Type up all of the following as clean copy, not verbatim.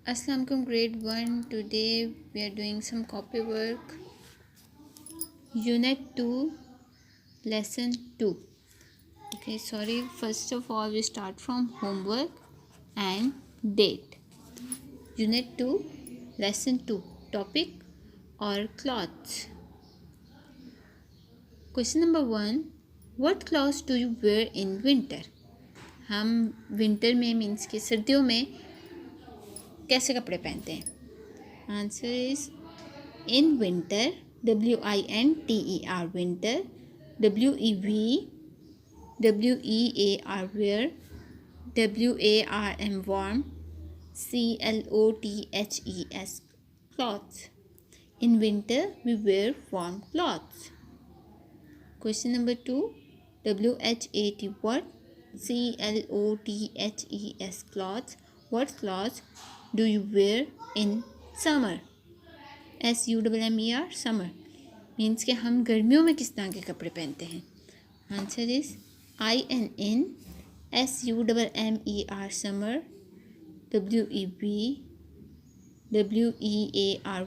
Assalamualaikum grade 1. Today we are doing some copy work. Unit 2, lesson 2. Okay, sorry. First of all, we start from homework and date. Unit 2, lesson 2. Topic or clothes. Question number 1. What clothes do you wear in winter? हम winter में means कि सर्दियों में कैसे कपड़े पहनते हैं? Answer is in winter, WINTER, winter, WEAR, wear, WARM, warm, CLOTHES, clothes. In winter, we wear warm clothes. Question number 2, WHAT, what? CLOTHES, clothes. What clothes do you wear in summer? SUMMER, summer. Means कि हम गर्मियों में किस तरह के कपड़े पहनते हैं? Answer is INN SUMMER, summer, WEAR,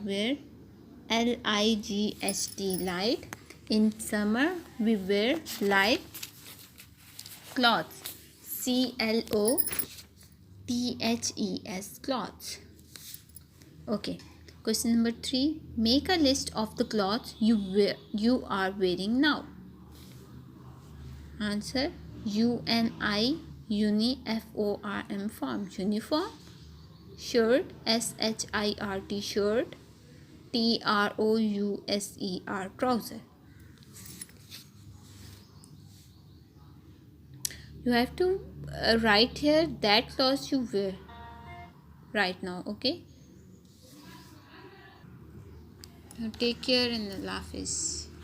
wear, LIGHT, light. In summer we wear light clothes, CLOTHES, clothes. Okay. Question number 3. Make a list of the clothes you are wearing now. Answer UNI, FORM, form, uniform. Shirt, SHIRT, shirt. TROUSER, trouser. You have to write here that clothes you wear right now. Okay. Now take care and Allah Hafiz.